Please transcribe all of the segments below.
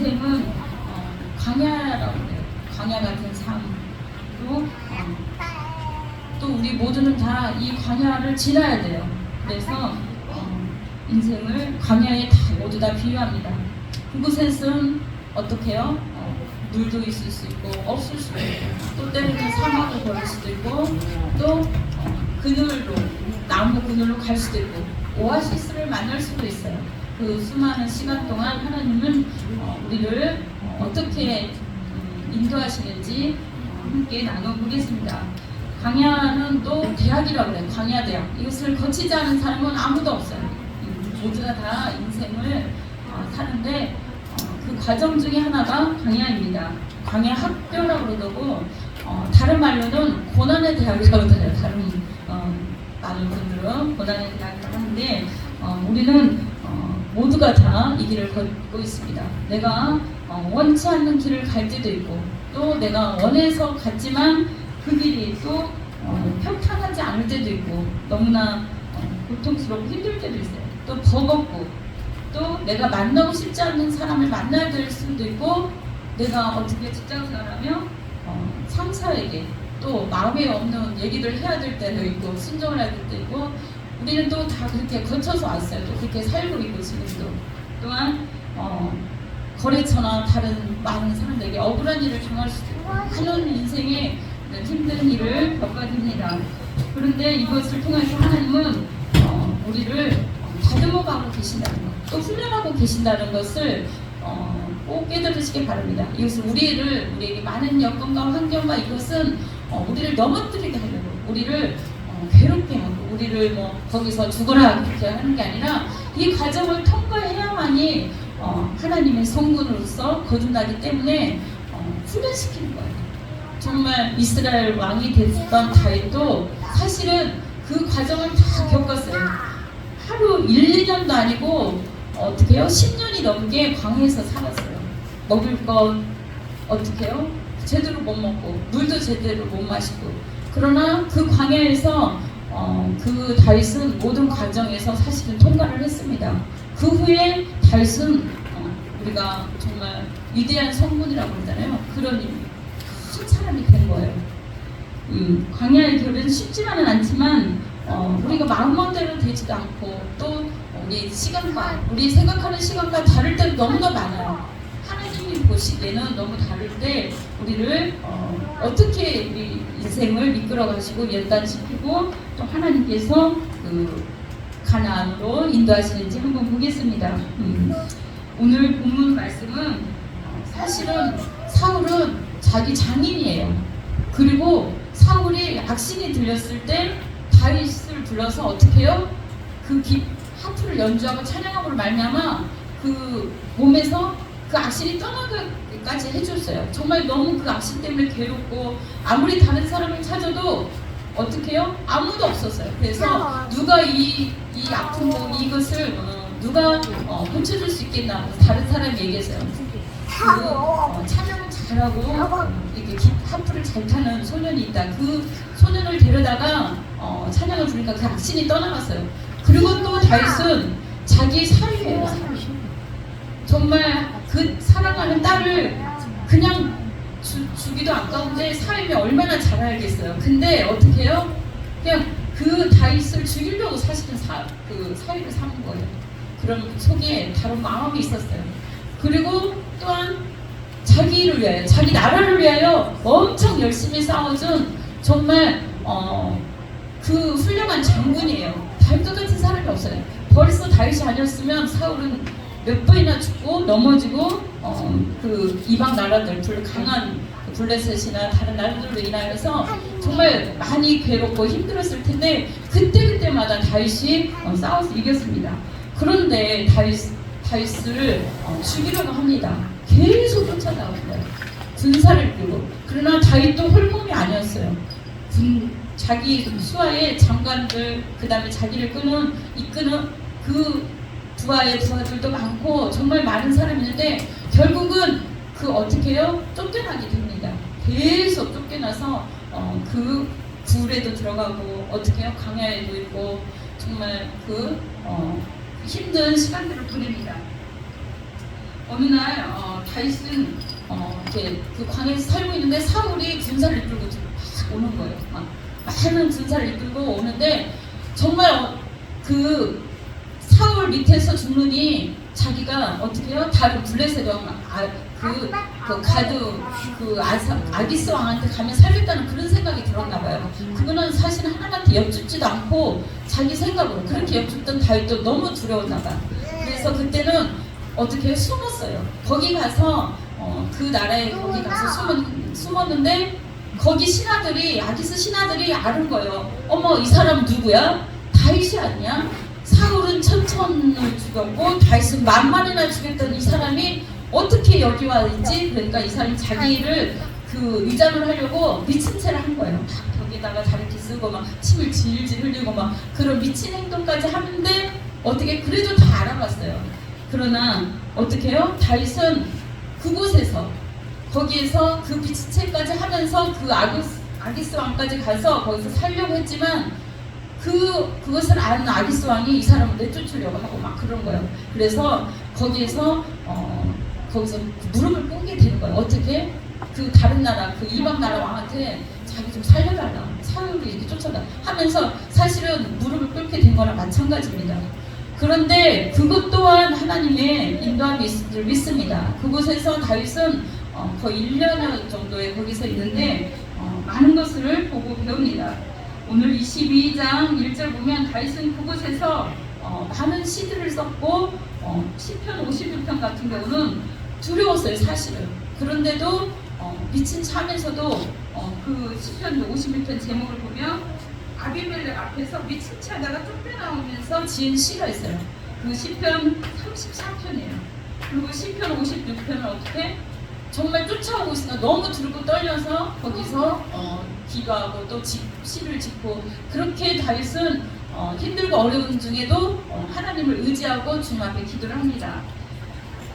인생은 광야라고 해요. 광야 같은 삶으로 또 우리 모두는 다 이 광야를 지나야 돼요. 그래서 인생을 광야에 모두 다 비유합니다. 그곳에서는 어떻게 해요? 물도 있을 수 있고 없을 수도 있고 또 때로는 사막을 걸을 수도 있고 또 그늘로 나무 그늘로 갈 수도 있고 오아시스를 만날 수도 있어요. 그 수많은 시간 동안 하나님은 우리를 어떻게 인도하시는지 함께 나눠보겠습니다. 광야는 또 대학이라고 해요. 광야대학. 이것을 거치지 않은 사람은 아무도 없어요. 모두가 다 인생을 사는데 그 과정 중에 하나가 광야입니다. 광야 학교라고 그러고 다른 말로는 고난의 대학이라고 해요. 다른 많은 분들은 고난의 대학이라고 하는데 우리는 모두가 다 이 길을 걷고 있습니다. 내가 원치 않는 길을 갈 때도 있고 또 내가 원해서 갔지만 그 길이 또 평탄하지 않을 때도 있고 너무나 고통스럽고 힘들 때도 있어요. 또 버겁고 또 내가 만나고 싶지 않는 사람을 만나야 될 수도 있고 내가 어떻게 직장생활하며 상사에게 또 마음에 없는 얘기를 해야 될 때도 있고 순종을 해야 될 때도 있고 우리는 또 다 그렇게 거쳐서 왔어요. 또 그렇게 살고 있고 지금도 또한 거래처나 다른 많은 사람들에게 억울한 일을 당할 수도 있고 하는 인생에 힘든 일을 겪어야 됩니다. 그런데 이것을 통해서 하나님은 우리를 다듬어가고 계신다는 것, 또 훈련하고 계신다는 것을 꼭 깨달으시기 바랍니다. 이것은 우리에게 많은 여건과 환경과 이것은 우리를 넘어뜨리게 하려고 우리를 괴롭게 하고 우리를 거기서 죽어라 그렇게 하는 게 아니라 이 과정을 통과해야만이 하나님의 성군으로서 거듭나기 때문에 훈련시키는 거예요. 정말 이스라엘 왕이 됐던 다윗도 사실은 그 과정을 다 겪었어요. 하루 1, 2년도 아니고 어떻게 해요? 10년이 넘게 광야에서 살았어요. 먹을 것 어떻게 해요? 제대로 못 먹고 물도 제대로 못 마시고 그러나 그 광야에서 그 다윗은 모든 과정에서 사실은 통과를 했습니다. 그 후에 다윗은 우리가 정말 위대한 성군이라고 그러잖아요. 그런 큰 사람이 된 거예요. 광야의 길은 쉽지만은 않지만 우리가 마음대로 되지도 않고 또 우리 시간과 우리 생각하는 시간과 다를 때도 너무나 많아요. 하나님이 보시기에는 너무 다를 때 우리를 어떻게 우리 인생을 이끌어 가시고 연단시키고 또 하나님께서 그 가나안으로 인도하시는지 한번 보겠습니다. 오늘 본문 말씀은 사실은 사울은 자기 장인이에요. 그리고 사울이 악신이 들렸을 때 다윗을 불러서 어떻게 해요? 그 하프를 연주하고 찬양함으로 말미암아 그 몸에서 그 악신이 떠나기까지 해줬어요. 정말 너무 그 악신 때문에 괴롭고 아무리 다른 사람을 찾아도 어떻게 해요? 아무도 없었어요. 그래서 누가 이 아픈 몸 이것을 누가 고쳐줄 수 있겠나 다른 사람이 얘기했어요. 그 찬양을 잘하고 이렇게 하프를 잘 타는 소년이 있다. 그 소년을 데려다가 찬양을 부르니까 그 악신이 떠나갔어요. 그리고 또 다윗은 자기 사위예요. 정말 그 사랑하는 딸을 그냥 주기도 아까운데 사위면 얼마나 잘 알겠어요. 근데 어떻게 해요? 그냥 그 다윗을 죽이려고 사실은 그 사위를 삼은 거예요. 그런 속에 다른 마음이 있었어요. 그리고 또한 자기를 위하여, 자기 나라를 위하여 엄청 열심히 싸워준 정말 그 훌륭한 장군이에요. 다윗 같은 사람이 없어요. 벌써 다윗이 아니었으면 사울은 몇 번이나 죽고 넘어지고 그 이방 나라들 강한 블레셋이나 다른 나라들로 인하여서 정말 많이 괴롭고 힘들었을 텐데 그때마다 다윗이 싸워서 이겼습니다. 그런데 다윗을 죽이려고 합니다. 계속 쫓아나옵니다. 군사를 끌고. 그러나 다윗도 홀몸이 아니었어요. 자기 수하의 장관들 그 다음에 자기를 이끄는 그 부하의 부하들도 많고 정말 많은 사람이 있는데 결국은 그 어떻게 해요? 쫓겨나게 됩니다. 계속 쫓겨나서 그 굴에도 들어가고 어떻게 해요? 광야에도 있고 정말 그 힘든 시간들을 보냅니다. 어느 날 다윗은 이렇게 그 광야에서 살고 있는데 사울이 군사를 이끌고 막 오는 거예요. 막 많은 군사를 이끌고 오는데 정말 그 사울 밑에서 죽느니 자기가 어떻게 해요? 다른 블레셋 왕 그 가드 그 아기스 왕한테 가면 살겠다는 그런 생각이 들었나 봐요. 그거는 사실 하나님한테 여쭙지도 않고 자기 생각으로 그렇게 여쭙던 다윗도 너무 두려웠나 봐요. 그래서 그때는 어떻게 해요? 숨었어요. 거기 가서 그 나라에 거기 가서 숨었는데 거기 신하들이 아기스 신하들이 아는 거예요. 어머 이 사람 누구야? 다윗이 아니야? 사울은 1000을 죽였고 다윗은 10,000이나 죽였던 이 사람이 어떻게 여기 와 있지? 그러니까 이 사람이 자기를 그 위장을 하려고 미친 채를 한 거예요. 막 벽에다가 다리끼 쓰고 막 침을 질질 흘리고 막 그런 미친 행동까지 하는데 어떻게 그래도 다 알아봤어요. 그러나 어떻게 해요? 다윗은 그곳에서 거기에서 그 미친 채까지 하면서 그 아기스 왕까지 가서 거기서 살려고 했지만 그것을 아는 아기스 왕이 이 사람을 내쫓으려고 하고 막 그런 거예요. 그래서 거기서 무릎을 꿇게 되는 거예요. 어떻게? 그 다른 나라, 그 이방 나라 왕한테 자기 좀 살려달라. 사울이 이렇게 쫓아다 하면서 사실은 무릎을 꿇게 된 거랑 마찬가지입니다. 그런데 그것 또한 하나님의 인도함이 믿습니다. 그곳에서 다윗은 거의 1년 정도에 거기서 있는데 많은 것을 보고 배웁니다. 오늘 22장 1절 보면 다윗은 그곳에서 많은 시들을 썼고 시편 51편 같은 경우는 두려웠어요 사실은. 그런데도 미친 차면서도 그 시편 51편 제목을 보면 아비멜렉 앞에서 미친 차다가 쫓겨나오면서 지은 시가 있어요. 그 시편 34편이에요. 그리고 시편 56편은 어떻게? 정말 쫓아오고 있으니까 너무 두렵고 떨려서 거기서 기도하고 또 시를 짓고 그렇게 다윗은 힘들고 어려운 중에도 하나님을 의지하고 주님 앞에 기도를 합니다.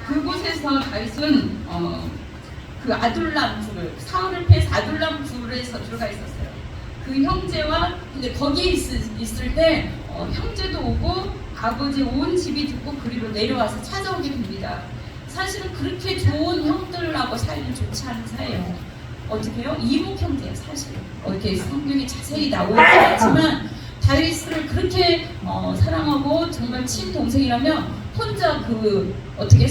그곳에서 다윗은 그 아둘람 굴을 사울을 패해서 아둘람 굴에서 들어가 있었어요. 그 형제와 근데 거기에 있을 때 형제도 오고 아버지 온 집이 듣고 그리로 내려와서 찾아오게 됩니다. 사실은 그렇게 좋은 형들하고 사이는 좋지 않은 사이예요. 어떻게 해요? 이복 형제예요 사실은. 이렇게 성경이 자세히 나오지 않지만 다윗을 그렇게 사랑하고 정말 친동생이라면 혼자 그 어떻게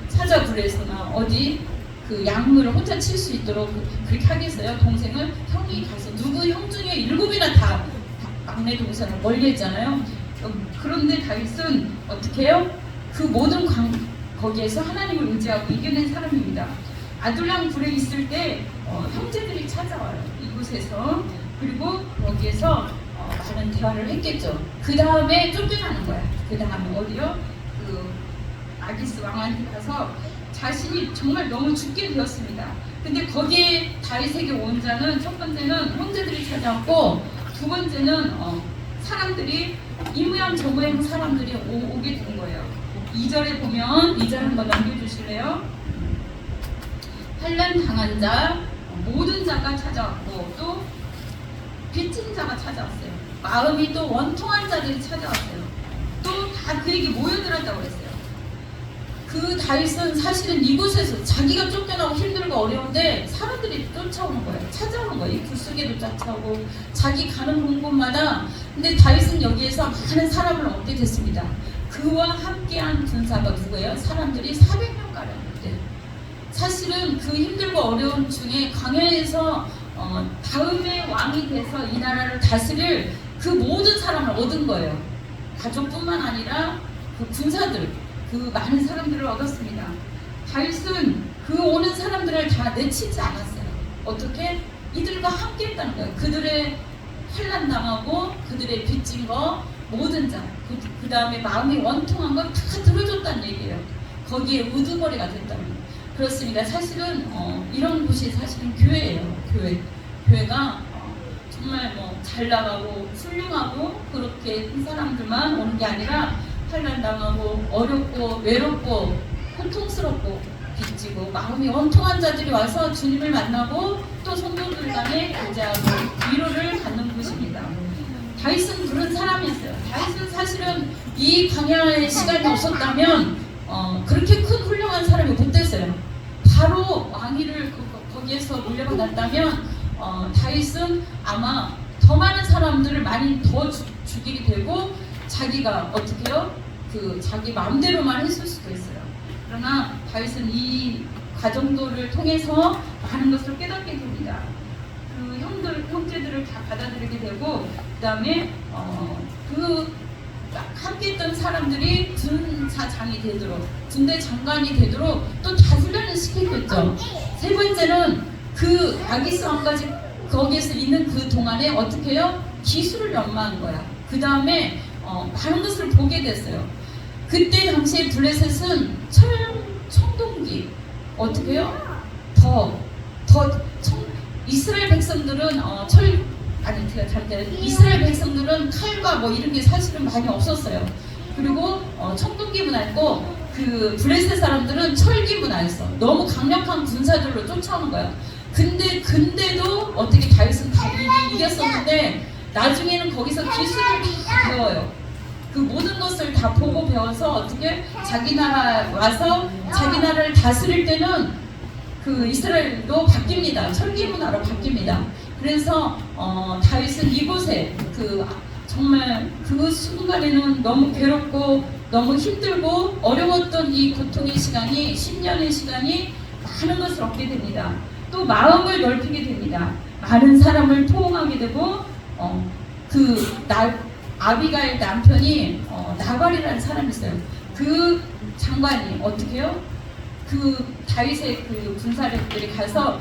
사자굴에서나 어디 그 양을 혼자 칠 수 있도록 그렇게 하겠어요? 동생을 형이 가서 누구 형 중에 7이나 다 막내 동생을 멀리했잖아요. 그런데 다윗은 어떻게 해요? 그 모든 거기에서 하나님을 의지하고 이겨낸 사람입니다. 아둘람 굴에 있을 때 형제들이 찾아와요. 이곳에서. 그리고 거기에서 많은 대화를 했겠죠. 그 다음에 쫓겨나는 거야. 그 다음에 어디요? 그 아기스 왕한테 가서 자신이 정말 너무 죽게 되었습니다. 근데 거기에 다윗에게 온 자는 첫 번째는 형제들이 찾아왔고 두 번째는 사람들이 이 모양 저 모양 사람들이 오게 된 거예요. 2절에 보면 2절 한번 넘겨주실래요? 환난 당한 자 모든 자가 찾아왔고 또 빚진 자가 찾아왔어요. 마음이 또 원통한 자들이 찾아왔어요. 또 다 그에게 모여들었다고 했어요. 그 다윗은 사실은 이곳에서 자기가 쫓겨나고 힘들고 어려운데 사람들이 쫓아오는 거예요. 찾아오는 거예요. 이 굴속에도 쫓아오고 자기 가는 곳마다. 근데 다윗은 여기에서 많은 사람을 얻게 됐습니다. 그와 함께한 군사가 누구예요? 사람들이 400명가량인데 사실은 그 힘들고 어려운 중에 광야에서 다음에 왕이 돼서 이 나라를 다스릴 그 모든 사람을 얻은 거예요. 가족뿐만 아니라 그 군사들, 그 많은 사람들을 얻었습니다. 다윗은 그 오는 사람들을 다 내치지 않았어요. 어떻게? 이들과 함께 했다는 거예요. 그들의 환난 당하고 그들의 빚진 거 모든 자, 그 다음에 마음이 원통한 걸 다 들어줬다는 얘기예요. 거기에 우두머리가 됐다는 거예요. 그렇습니다. 사실은 이런 곳이 사실은 교회예요. 교회가 정말 잘 나가고 훌륭하고 그렇게 큰 사람들만 오는 게 아니라 환난 당하고 어렵고 외롭고 고통스럽고 빚지고 마음이 원통한 자들이 와서 주님을 만나고 또 성도들 간에 교제하고 위로를 받는 곳입니다. 다윗은 그런 사람이었어요. 다윗은 사실은 이 광야의 시간이 없었다면 그렇게 큰 훌륭한 훌륭한 사람이 못 됐어요. 바로 왕위를 거기에서 물려받았다면 다윗은 아마 더 많은 사람들을 많이 더 죽이게 되고 자기가 어떻게요? 그 자기 마음대로만 했을 수도 있어요. 그러나 다윗은 이 과정도를 통해서 많은 것을 깨닫게 됩니다. 그 형제들을 다 받아들이게 되고 그 다음에 그 함께 있던 사람들이 군사장이 되도록 군대 장관이 되도록 또 다 훈련을 시켰겠죠. 세 번째는 그 아기스 왕까지 거기에서 있는 그 동안에 어떻게 해요? 기술을 연마한 거야. 그 다음에 많은 것을 보게 됐어요. 그때 당시에 블레셋은 청동기 어떻게 해요? 이스라엘 백성들은 이스라엘 백성들은 칼과 뭐 이런 게 사실은 많이 없었어요. 그리고 청동기 문화였고 그 블레셋 사람들은 철기 문화였어. 너무 강력한 군사들로 쫓아오는 거야. 근데도 어떻게 다윗은 다 이겼었는데 나중에는 거기서 기술을 다 배워요. 그 모든 것을 다 보고 배워서 어떻게 자기 나라 와서 자기 나라를 다스릴 때는 그 이스라엘도 바뀝니다. 철기 문화로 바뀝니다. 그래서 다윗은 이곳에 정말 그 순간에는 너무 괴롭고 너무 힘들고 어려웠던 이 고통의 시간이 10년의 시간이 많은 것을 얻게 됩니다. 또 마음을 넓히게 됩니다. 많은 사람을 포옹하게 되고 아비가일 남편이 나발이라는 사람이 있어요. 그 장관이 어떻게 해요? 그 다윗의 그 군사력들이 가서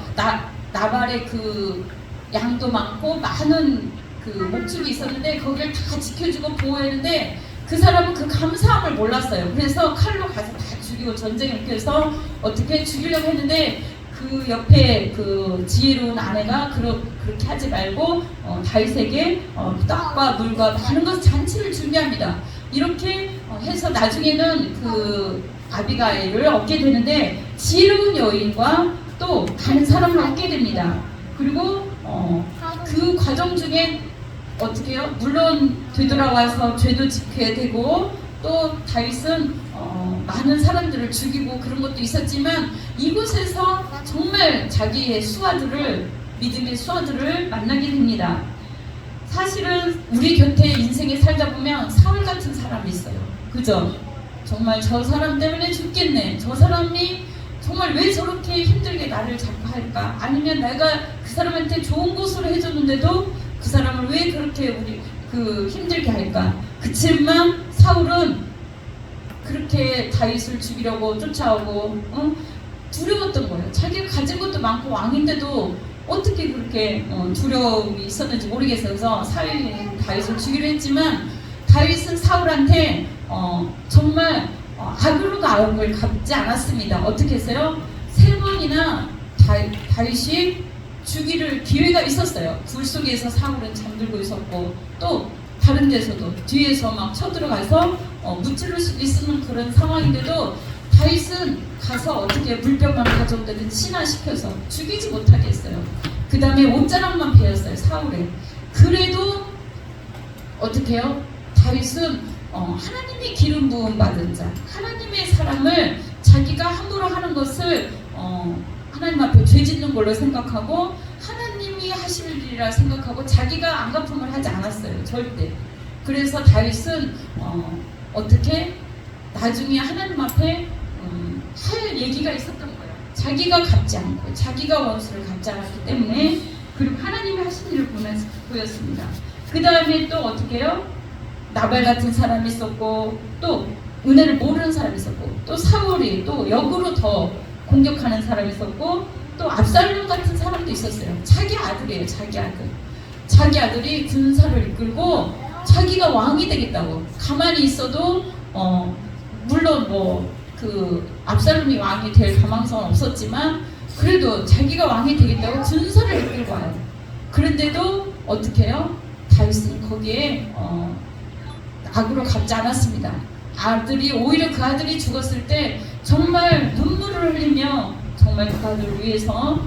나발의 그 양도 많고 많은 그 목축이 있었는데 거기를 다 지켜주고 보호했는데 그 사람은 그 감사함을 몰랐어요. 그래서 칼로 가서 다 죽이고 전쟁을 일으켜서 어떻게 죽이려고 했는데 그 옆에 그 지혜로운 아내가 그렇게 하지 말고 다윗에게 떡과 물과 많은 것 잔치를 준비합니다. 이렇게 해서 나중에는 그 아비가일을 얻게 되는데 지혜로운 여인과 또 다른 사람을 얻게 됩니다. 그리고 그 과정 중에 어떻게 해요? 물론 되돌아와서 죄도 지켜야 되고 또 다윗은 많은 사람들을 죽이고 그런 것도 있었지만 이곳에서 정말 자기의 믿음의 수하들을 만나게 됩니다. 사실은 우리 곁에 인생에 살다 보면 사울 같은 사람이 있어요. 그죠? 정말 저 사람 때문에 죽겠네. 저 사람이 정말 왜 저렇게 힘들게 나를 자꾸 할까? 아니면 내가 그 사람한테 좋은 곳으로 해줬는데도 그 사람을 왜 그렇게 힘들게 할까? 그치만 사울은 그렇게 다윗을 죽이려고 쫓아오고 두려웠던 거예요. 자기가 가진 것도 많고 왕인데도 어떻게 그렇게 두려움이 있었는지 모르겠어요. 그래서 사울이 다윗을 죽이려 했지만 다윗은 사울한테 정말 악으로 악을 갚지 않았습니다. 어떻게 했어요? 3번이나 다윗이 죽이를 기회가 있었어요. 불 속에서 사울은 잠들고 있었고 또 다른 데서도 뒤에서 막 쳐들어가서 무찌를 수 있는 그런 상황인데도 다윗은 가서 어떻게 물병만 가져오든 신화시켜서 죽이지 못하게 했어요. 그 다음에 옷자락만 베었어요. 사울에. 그래도 어떻게 해요? 다윗은 하나님이 기름 부음 받은 자, 하나님의 사람을 자기가 함부로 하는 것을 하나님 앞에 죄 짓는 걸로 생각하고 하나님이 하실 일이라 생각하고 자기가 안갚음을 하지 않았어요. 절대. 그래서 다윗은 어떻게 나중에 하나님 앞에 할 얘기가 있었던 거예요. 자기가 갚지 않고 자기가 원수를 갚지 않았기 때문에 그리고 하나님이 하신 일을 보였습니다. 그 다음에 또 어떻게 해요? 나발 같은 사람이 있었고 또 은혜를 모르는 사람이 있었고 또 사울이 또 역으로 더 공격하는 사람이 있었고 또 압살롬 같은 사람도 있었어요. 자기 아들이에요. 자기 아들이 군사를 이끌고 자기가 왕이 되겠다고 가만히 있어도 물론 압살롬이 왕이 될 가망성은 없었지만 그래도 자기가 왕이 되겠다고 군사를 이끌고 와요. 그런데도 어떻게 해요? 다윗은 거기에 악으로 갚지 않았습니다. 오히려 그 아들이 죽었을 때 정말 눈물을 흘리며 정말 그 아들을 위해서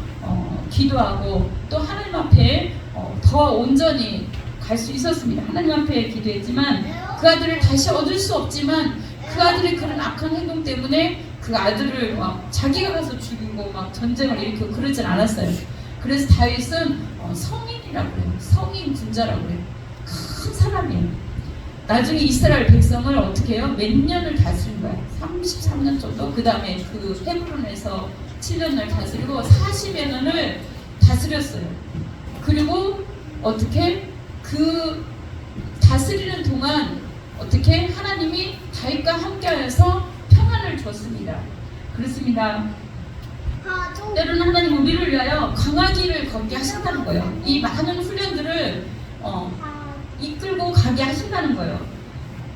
기도하고 또 하나님 앞에 더 온전히 갈 수 있었습니다. 하나님 앞에 기도했지만 그 아들을 다시 얻을 수 없지만 그 아들의 그런 악한 행동 때문에 그 아들을 막 자기가 가서 죽이고 막 전쟁을 일으키고 그러진 않았어요. 그래서 다윗은 성인이라고 그래요. 성인 군자라고 그래요. 큰 사람이에요. 나중에 이스라엘 백성을 어떻게 해요? 몇 년을 다스린 거야. 33년 정도. 그 다음에 그 헤브론에서 7년을 다스리고 40여 년을 다스렸어요. 그리고 어떻게 그 다스리는 동안 어떻게 하나님이 다윗과 함께하여서 평안을 줬습니다. 그렇습니다. 때로는 하나님 우리를 위하여 강하기를 걷게 하신다는 거예요. 이 많은 훈련들을 이끌고 가게 하신다는 거예요.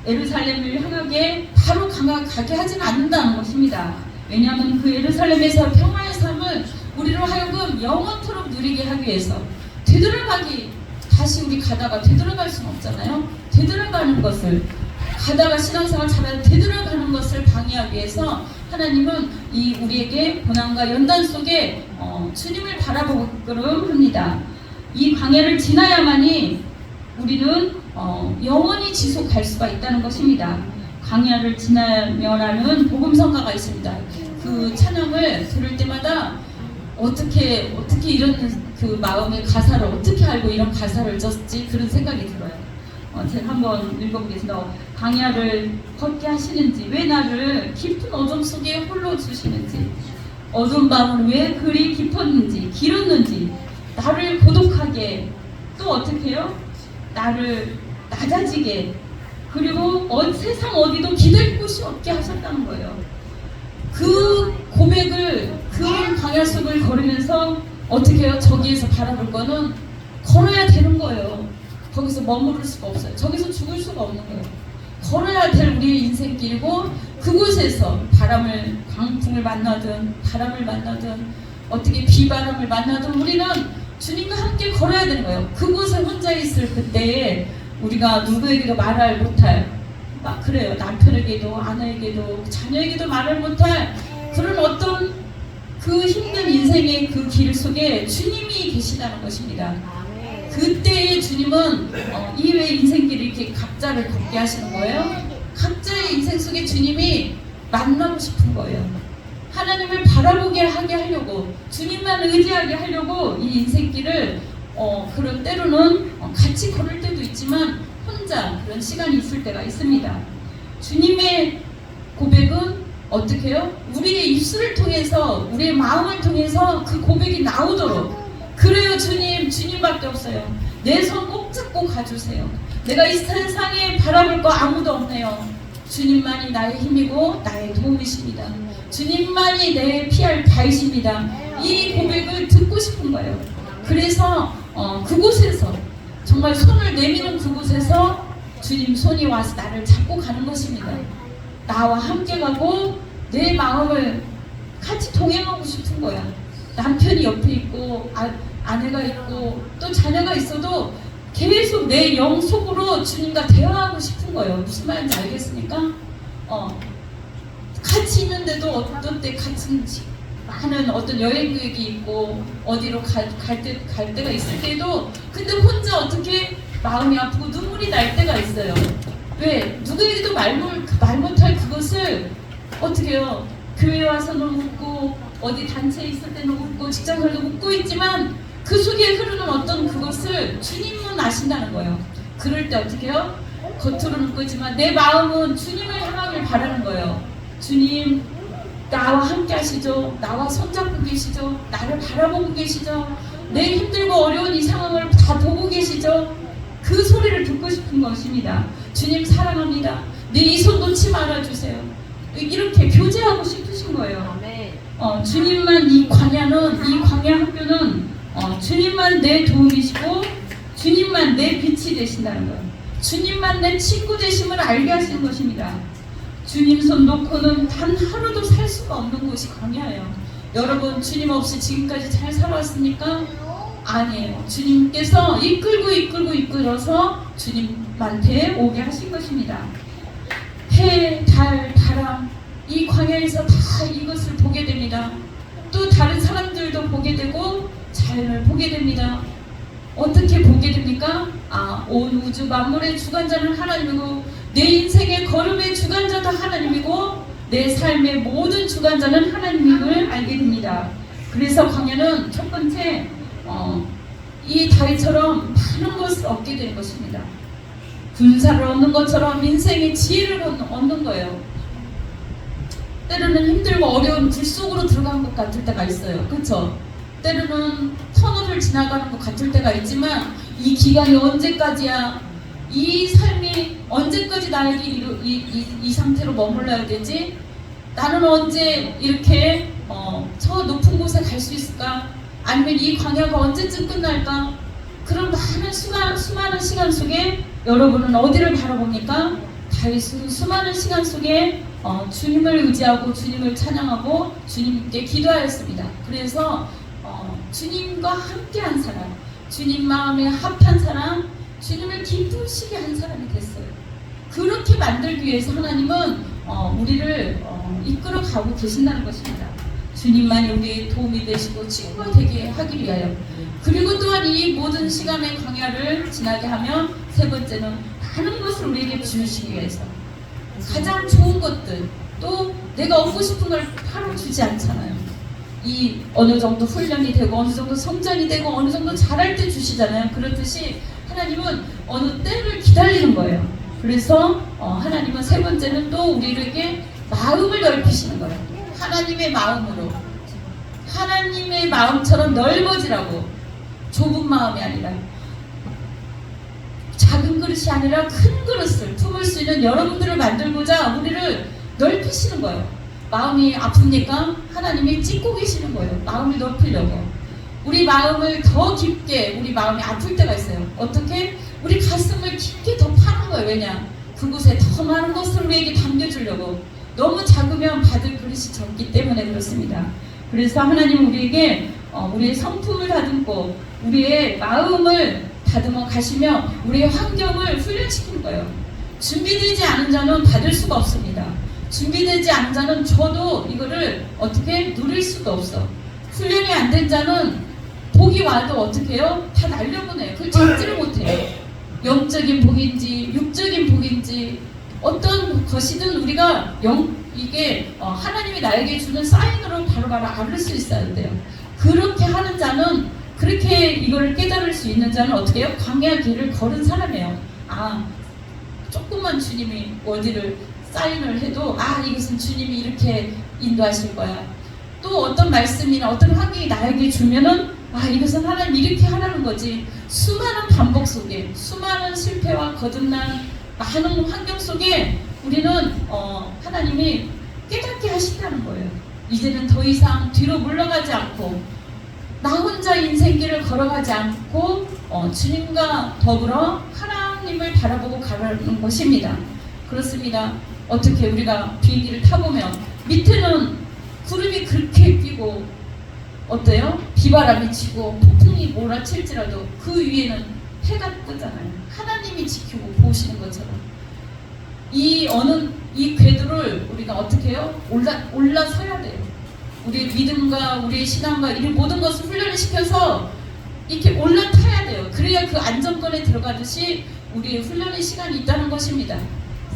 예루살렘을 향하게 바로 가게 하지는 않는다는 것입니다. 왜냐하면 그 예루살렘에서 평화의 삶을 우리로 하여금 영원토록 누리게 하기 위해서 되돌아가기, 다시 우리 가다가 되돌아갈 수는 없잖아요. 되돌아가는 것을, 가다가 신앙생활 잘하다 되돌아가는 것을 방해하기 위해서 하나님은 이 우리에게 고난과 연단 속에 주님을 바라보게끔 합니다. 이 광야를 지나야만이 우리는 영원히 지속할 수가 있다는 것입니다. 광야를 지나며라는 복음성가가 있습니다. 그 찬양을 들을 때마다 어떻게 이런 그 마음의 가사를 어떻게 알고 이런 가사를 썼지, 그런 생각이 들어요. 제가 한번 읽어보겠습니다. 광야를 걷게 하시는지, 왜 나를 깊은 어둠 속에 홀로 주시는지, 어두운 밤은 왜 그리 깊었는지 길었는지, 나를 고독하게, 또 어떻게 해요? 나를 낮아지게, 그리고 세상 어디도 기댈 곳이 없게 하셨다는 거예요. 그 고백을, 그 광야 속을 걸으면서 어떻게 해요? 저기에서 바라볼 거는 걸어야 되는 거예요. 거기서 머무를 수가 없어요. 저기서 죽을 수가 없는 거예요. 걸어야 될 우리의 인생길이고, 그곳에서 바람을, 광풍을 만나든 바람을 만나든 어떻게 비바람을 만나든 우리는 주님과 함께 걸어야 되는 거예요. 그곳에 혼자 있을 그때에 우리가 누구에게도 말할 못할, 막 그래요. 남편에게도 아내에게도 자녀에게도 말을 못할 그런 어떤 그 힘든 인생의 그 길 속에 주님이 계시다는 것입니다. 그때의 주님은 이외의 인생길을 이렇게 각자를 걷게 하시는 거예요. 각자의 인생 속에 주님이 만나고 싶은 거예요. 하나님을 바라보게 하게 하려고, 주님만 의지하게 하려고 이 인생길을 그런 때로는 같이 걸을 때도 있지만 혼자 그런 시간이 있을 때가 있습니다. 주님의 고백은 어떻게 해요? 우리의 입술을 통해서, 우리의 마음을 통해서 그 고백이 나오도록, 그래요. 주님밖에 없어요. 내 손 꼭 잡고 가주세요. 내가 이 세상에 바라볼 거 아무도 없네요. 주님만이 나의 힘이고 나의 도움이십니다. 주님만이 내 피할 바위십니다. 이 고백을 듣고 싶은 거예요. 그래서 그곳에서, 정말 손을 내미는 그곳에서 주님 손이 와서 나를 잡고 가는 것입니다. 나와 함께 가고 내 마음을 같이 동행하고 싶은 거야. 남편이 옆에 있고 아내가 있고 또 자녀가 있어도 계속 내 영 속으로 주님과 대화하고 싶은 거예요. 무슨 말인지 알겠습니까? 같이 있는데도 어떤 때 같은 많은 어떤 여행 계획이 있고 어디로 갈 때가 있을 때도, 근데 혼자 어떻게 마음이 아프고 눈물이 날 때가 있어요. 왜? 누구에게도 말 못할 그것을 어떻게 해요? 교회 와서는 웃고, 어디 단체에 있을 때는 웃고, 직장에서도 웃고 있지만 그 속에 흐르는 어떤 그것을 주님은 아신다는 거예요. 그럴 때 어떻게 해요? 겉으로는 웃지만 내 마음은 주님을 향하길 바라는 거예요. 주님, 나와 함께 하시죠. 나와 손잡고 계시죠. 나를 바라보고 계시죠. 내 힘들고 어려운 이 상황을 다 보고 계시죠. 그 소리를 듣고 싶은 것입니다. 주님 사랑합니다. 내 이 손 놓지 말아주세요. 이렇게 교제하고 싶으신 거예요. 주님만, 이 광야 학교는 주님만 내 도움이시고 주님만 내 빛이 되신다는 거예요. 주님만 내 친구 되심을 알게 하시는 것입니다. 주님 손 놓고는 단 하루도 살 수가 없는 곳이 광야예요. 여러분, 주님 없이 지금까지 잘 살아왔습니까? 아니에요. 주님께서 이끌어서 주님한테 오게 하신 것입니다. 해, 달, 바람, 이 광야에서 다 이것을 보게 됩니다. 또 다른 사람들도 보게 되고 자연을 보게 됩니다. 어떻게 보게 됩니까? 온 우주 만물의 주관자는 하나님이고 내 인생의 걸음의 주관자도 하나님이고 내 삶의 모든 주관자는 하나님임을 알게 됩니다. 그래서 광야는 첫 번째 이 다윗처럼 많은 것을 얻게 되는 것입니다. 군사를 얻는 것처럼 인생의 지혜를 얻는 거예요. 때로는 힘들고 어려운 굴 속으로 들어간 것 같을 때가 있어요. 그렇죠? 때로는 터널을 지나가는 것 같을 때가 있지만 이 기간이 언제까지야? 이 삶이 언제까지 나에게 이 상태로 머물러야 되지? 나는 언제 이렇게 저 높은 곳에 갈 수 있을까? 아니면 이 광야가 언제쯤 끝날까? 그런 수많은 시간 속에 여러분은 어디를 바라봅니까? 다윗은 수많은 시간 속에 주님을 의지하고 주님을 찬양하고 주님께 기도하였습니다. 그래서 주님과 함께한 사람, 주님 마음에 합한 사람, 주님을 기쁘시게 한 사람이 됐어요. 그렇게 만들기 위해서 하나님은 우리를 이끌어가고 계신다는 것입니다. 주님만이 우리의 도움이 되시고 친구가 되게 하기 위하여. 그리고 또한 이 모든 시간의 광야를 지나게 하면 세 번째는 많은 것을 우리에게 주시기 위해서 가장 좋은 것들, 또 내가 얻고 싶은 걸 바로 주지 않잖아요. 이 어느 정도 훈련이 되고 어느 정도 성장이 되고 어느 정도 잘할 때 주시잖아요. 그렇듯이 하나님은 어느 때를 기다리는 거예요. 그래서 하나님은 세 번째는 또 우리에게 마음을 넓히시는 거예요. 하나님의 마음으로, 하나님의 마음처럼 넓어지라고. 좁은 마음이 아니라, 작은 그릇이 아니라 큰 그릇을 품을 수 있는 여러분들을 만들고자 우리를 넓히시는 거예요. 마음이 아픕니까? 하나님이 찢고 계시는 거예요. 마음을 넓히려고. 우리 마음을 더 깊게, 우리 마음이 아플 때가 있어요. 어떻게? 우리 가슴을 깊게 더 파는 거예요. 왜냐? 그곳에 더 많은 것을 우리에게 담겨주려고. 너무 작으면 받을 그릇이 적기 때문에 그렇습니다. 그래서 하나님은 우리에게 우리의 성품을 다듬고 우리의 마음을 다듬어 가시며 우리의 환경을 훈련시키는 거예요. 준비되지 않은 자는 받을 수가 없습니다. 준비되지 않은 자는 저도 이거를 어떻게 누릴 수가 없어. 훈련이 안 된 자는 복이 와도 어떻게 해요? 다 날려보내요. 그걸 찾지를 못해요. 영적인 복인지 육적인 복인지 어떤 것이든 우리가 이게 하나님이 나에게 주는 사인으로 바로바로 알을 수 있어야 돼요. 그렇게 하는 자는, 그렇게 이걸 깨달을 수 있는 자는 어떻게 해요? 광야 길을 걸은 사람이에요. 조금만 주님이 어디를 사인을 해도 이것은 주님이 이렇게 인도하실 거야. 또 어떤 말씀이나 어떤 환경이 나에게 주면은 이것은 하나님 이렇게 하라는 거지. 수많은 반복 속에, 수많은 실패와 거듭난 많은 환경 속에 우리는 하나님이 깨닫게 하신다는 거예요. 이제는 더 이상 뒤로 물러가지 않고 나 혼자 인생길을 걸어가지 않고 주님과 더불어 하나님을 바라보고 가라는 것입니다. 그렇습니다. 어떻게 우리가 비행기를 타보면 밑에는 구름이 그렇게 끼고 어때요? 비바람이 치고 폭풍이 몰아칠지라도 그 위에는 해가 뜨잖아요. 하나님이 지키고 보시는 것처럼 이 궤도를 우리가 어떻게 해요? 올라서야 돼요. 우리의 믿음과 우리의 신앙과 이 모든 것을 훈련을 시켜서 이렇게 올라타야 돼요. 그래야 그 안정권에 들어가듯이 우리의 훈련의 시간이 있다는 것입니다.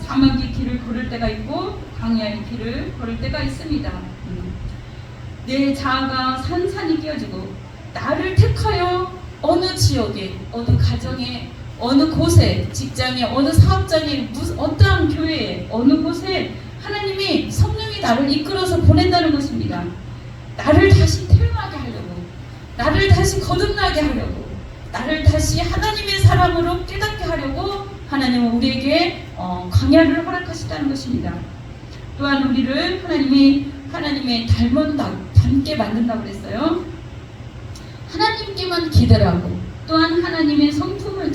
사막의 길을 걸을 때가 있고 광야의 길을 걸을 때가 있습니다. 내 자아가 산산이 끼어지고 나를 택하여 어느 지역에, 어느 가정에, 어느 곳에, 직장에, 어느 사업장에, 어떠한 교회에, 어느 곳에 하나님이 성령이 나를 이끌어서 보낸다는 것입니다. 나를 다시 태어나게 하려고, 나를 다시 거듭나게 하려고, 나를 다시 하나님의 사람으로 깨닫게 하려고 하나님은 우리에게 광야를 허락하시다는 것입니다. 또한 우리를 하나님의 닮게 만든다고 그랬어요. 하나님께만 기대를 하고 또한 하나님의 성품을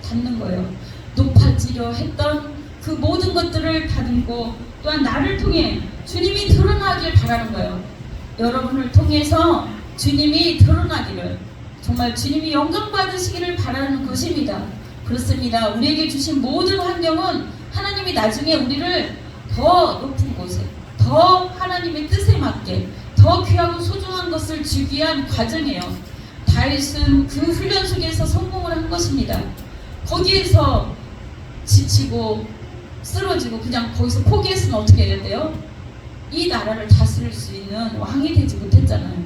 닮는 거예요. 높아지려 했던 그 모든 것들을 다듬고 또한 나를 통해 주님이 드러나길 바라는 거예요. 여러분을 통해서 주님이 드러나기를, 정말 주님이 영광 받으시기를 바라는 것입니다. 그렇습니다. 우리에게 주신 모든 환경은 하나님이 나중에 우리를 더 높은 곳에, 더 하나님의 뜻에 맞게, 더 귀하고 소중한 것을 주기 위한 과정이에요. 다윗은 그 훈련 속에서 성공을 한 것입니다. 거기에서 지치고 쓰러지고 그냥 거기서 포기했으면 어떻게 해야 돼요? 이 나라를 다스릴 수 있는 왕이 되지 못했잖아요.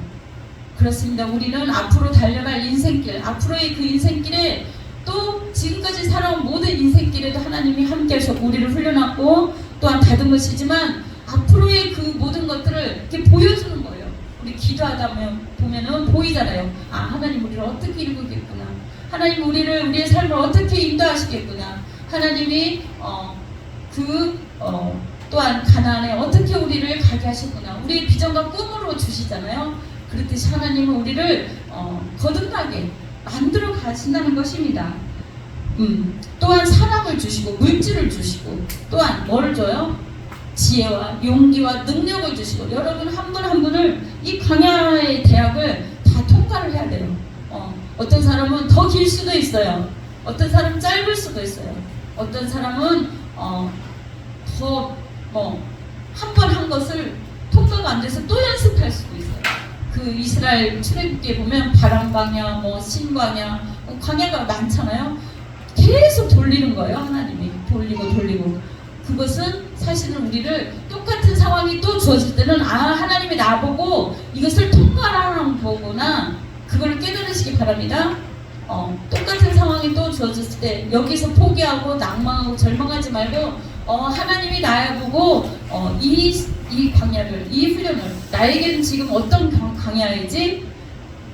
그렇습니다. 우리는 앞으로 달려갈 인생길, 앞으로의 그 인생길에 또 지금까지 살아온 모든 인생길에도 하나님이 함께 하셨고 우리를 훈련하고 또한 다듬으시지만 앞으로의 그 모든 것들을 이렇게 보여주는 거예요. 우리 기도하다 보면은 보이잖아요. 아, 하나님 우리를 어떻게 이루겠구나. 하나님 우리의 삶을 어떻게 인도하시겠구나. 하나님이 또한 가나안에 어떻게 우리를 가게 하셨구나. 우리의 비전과 꿈으로 주시잖아요. 그렇듯이 하나님은 우리를 거듭나게 만들어 가신다는 것입니다. 또한 사랑을 주시고 물질을 주시고 또한 뭐를 줘요? 지혜와 용기와 능력을 주시고 여러분 한 분 한 분을 이 광야의 대학을 다 통과를 해야 돼요. 어떤 사람은 더 길 수도 있어요. 어떤 사람은 짧을 수도 있어요. 어떤 사람은 한 번 한 것을 통과가 안 돼서 또 연습할 수도 있어요. 그 이스라엘 출애굽기에 보면 바람 광야, 신 광야, 광야가 많잖아요. 계속 돌리는 거예요. 하나님이 돌리고 그것은 사실은 우리를 똑같은 상황이 또 주어질 때는 하나님이 나보고 이것을 통과하라는 거구나. 그걸 깨달으시기 바랍니다. 똑같은 상황이 또 주어졌을 때 여기서 포기하고 낭망하고 절망하지 말고 하나님이 나보고 이 광야를, 이 훈련을 나에게는 지금 어떤 광야이지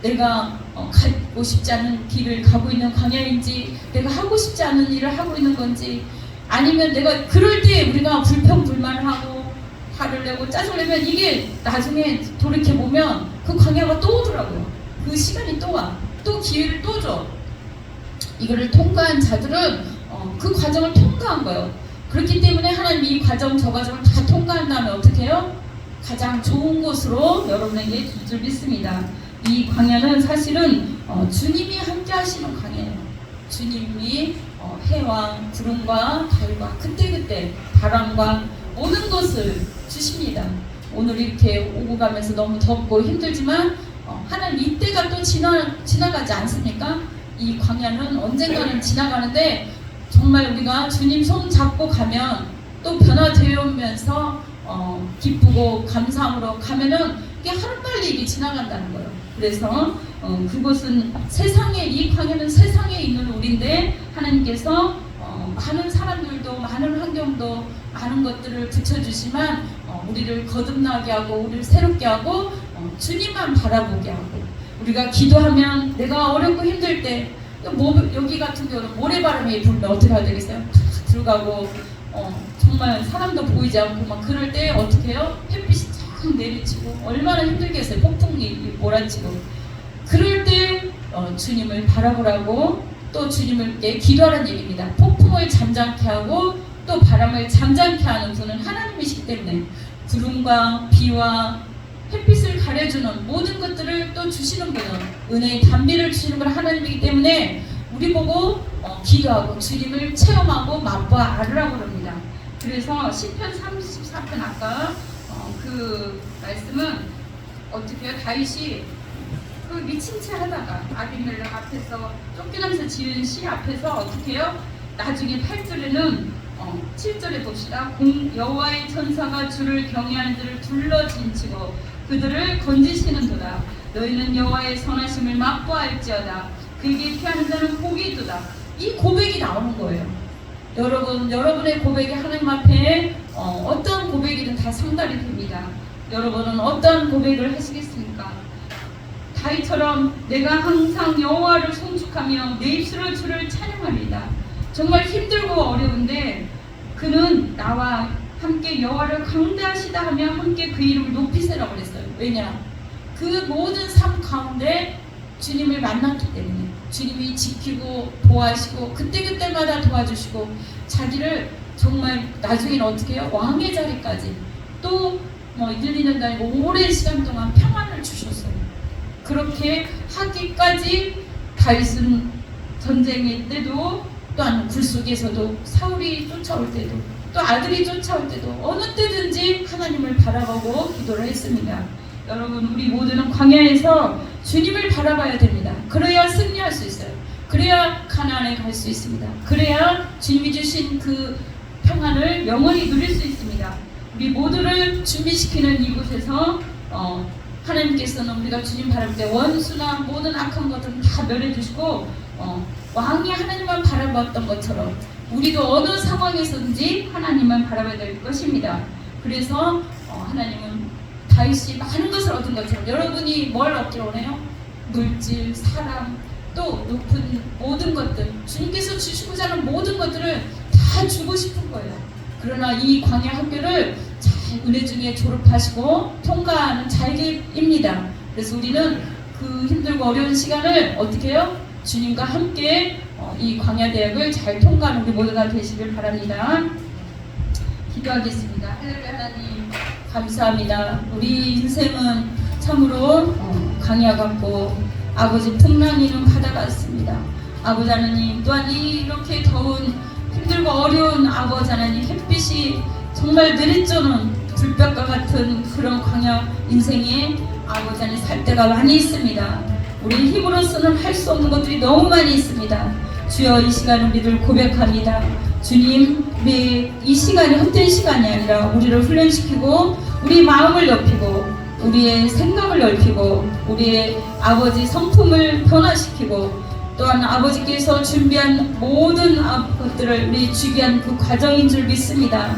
내가 가고 싶지 않은 길을 가고 있는 광야인지 내가 하고 싶지 않은 일을 하고 있는 건지 아니면 내가 그럴 때 우리가 불평불만을 하고 화를 내고 짜증을 내면 이게 나중에 돌이켜보면 그 광야가 또 오더라고요. 그 시간이 또 와. 또 기회를 또 줘. 이거를 통과한 자들은 그 과정을 통과한 거예요. 그렇기 때문에 하나님이 이 과정 저 과정을 다 통과한 다음에 어떻게 해요? 가장 좋은 곳으로 여러분에게 줄 줄 믿습니다. 이 광야는 사실은 주님이 함께 하시는 광야예요. 주님이 해와 구름과 달과 그때그때 바람과 모든 것을 주십니다. 오늘 이렇게 오고 가면서 너무 덥고 힘들지만 하나님 이때가 또 지나가지 않습니까? 이 광야는 언젠가는 지나가는데 정말 우리가 주님 손 잡고 가면 또 변화되면서 기쁘고 감사함으로 가면은 이게 하루빨리 이게 지나간다는 거예요. 그래서 그곳은 이 광야는 세상에 있는 우리인데 하나님께서 많은 사람들도 많은 환경도 많은 것들을 붙여주시만 우리를 거듭나게 하고 우리를 새롭게 하고 주님만 바라보게 하고 우리가 기도하면 내가 어렵고 힘들 때 여기 같은 경우는 모래바람이 불면 어떻게 해야 되겠어요? 탁 들어가고 정말 사람도 보이지 않고 막 그럴 때 어떻게 해요? 햇빛이 쫙 내리치고 얼마나 힘들겠어요. 폭풍이 몰아치고 그럴 때 주님을 바라보라고 또 주님께 기도하라는 얘기입니다. 폭풍을 잠잠케 하고 또 바람을 잠잠케 하는 분은 하나님이시기 때문에 구름과 비와 햇빛을 가려주는 모든 것들을 또 주시는 분은 은혜의 단비를 주시는 분 하나님이기 때문에 우리 보고 기도하고 주님을 체험하고 맛보아 알으라고 그럽니다. 그래서 시편 34편 아까 그 말씀은 어떻게 해요? 다윗이 그 미친 채 하다가 아비멜렉 앞에서 쫓겨나면서 지은 시 앞에서 어떻게 해요? 나중에 8절에는 7절에 봅시다. 여호와의 천사가 주를 경외하는 자를 둘러진치고 그들을 건지시는도다. 너희는 여호와의 선하심을 맛보아할지어다. 그에게 피하는 자는 복이 있도다. 이 고백이 나오는 거예요. 여러분의 고백이 하나님 앞에 어떤 고백이든 다 상달이 됩니다. 여러분은 어떤 고백을 하시겠습니까? 다윗처럼 내가 항상 여호와를 송축하며 내 입술로 주를 찬양하리이다. 정말 힘들고 어려운데 그는 나와 함께 여호와를 강대하시다 하며 함께 그 이름을 높이세라고 그랬어요. 왜냐? 그 모든 삶 가운데 주님을 만났기 때문에 주님이 지키고 보호하시고 그때그때마다 도와주시고 자기를 정말 나중에는 어떻게 해요? 왕의 자리까지 또 1, 2년도 아니고 오랜 시간 동안 평안을 주셨어요. 그렇게 하기까지 다윗은 전쟁의 때도 또한 굴 속에서도 사울이 쫓아올 때도 또 아들이 쫓아올 때도 어느 때든지 하나님을 바라보고 기도를 했습니다. 여러분 우리 모두는 광야에서 주님을 바라봐야 됩니다. 그래야 승리할 수 있어요. 그래야 가나안에 갈 수 있습니다. 그래야 주님이 주신 그 평안을 영원히 누릴 수 있습니다. 우리 모두를 준비시키는 이곳에서 하나님께서는 우리가 주님 바라볼 때 원수나 모든 악한 것들은 다 멸해주시고 왕이 하나님만 바라봤던 것처럼 우리도 어느 상황에서든지 하나님만 바라봐야 될 것입니다. 그래서 하나님은 다윗이 많은 것을 얻은 것처럼 여러분이 뭘 얻기를 원해요? 물질, 사랑, 또 높은 모든 것들, 주님께서 주시고자 하는 모든 것들을 다 주고 싶은 거예요. 그러나 이 광야 학교를 잘 은혜 중에 졸업하시고 통과하는 자에게입니다. 그래서 우리는 그 힘들고 어려운 시간을 어떻게 해요? 주님과 함께 이 광야 대학을 잘 통과하는 우리 모두가 되시길 바랍니다. 기도하겠습니다. 하나님 감사합니다. 우리 인생은 참으로 광야 같고 아버지 풍랑이는 바다 같습니다. 아버지 하나님 또한 이렇게 더운 힘들고 어려운 아버지 하나님 햇빛이 정말 내리쬐는 불볕과 같은 그런 광야 인생에 아버지 하나님 살 때가 많이 있습니다. 우리 힘으로서는 할 수 없는 것들이 너무 많이 있습니다. 주여 이 시간 우리들 고백합니다. 주님 우리 이 시간이 헛된 시간이 아니라 우리를 훈련시키고 우리 마음을 넓히고 우리의 생각을 넓히고 우리의 아버지 성품을 변화시키고 또한 아버지께서 준비한 모든 것들을 우리 주기한 그 과정인 줄 믿습니다.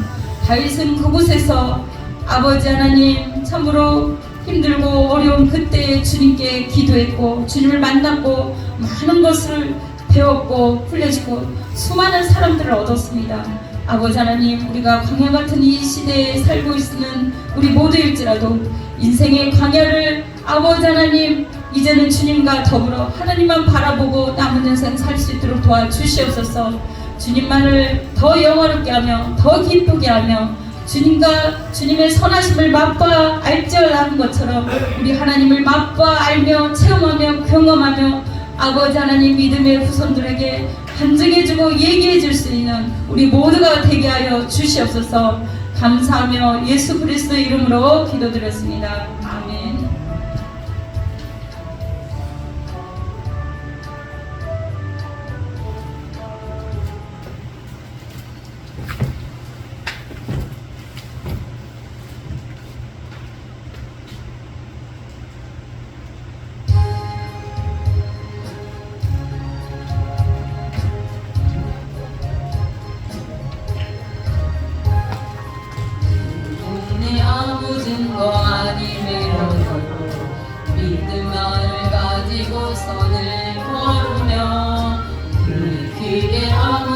다윗은 그곳에서 아버지 하나님 참으로 힘들고 어려운 그때에 주님께 기도했고 주님을 만났고 많은 것을 배웠고 풀려지고 수많은 사람들을 얻었습니다. 아버지 하나님 우리가 광야 같은 이 시대에 살고 있는 우리 모두일지라도 인생의 광야를 아버지 하나님 이제는 주님과 더불어 하나님만 바라보고 남은 인생 살 수 있도록 도와주시옵소서. 주님만을 더 영화롭게 하며 더 기쁘게 하며 주님과 주님의 선하심을 맛봐 알지어라는 것처럼 우리 하나님을 맛봐 알며 체험하며 경험하며 아버지 하나님 믿음의 후손들에게 간증해주고 얘기해줄 수 있는 우리 모두가 되게 하여 주시옵소서. 감사하며 예수 그리스도의 이름으로 기도드렸습니다. 아멘. 아무 증거 아니므로 믿음만을 가지고서는 걸으며 그 길에 아무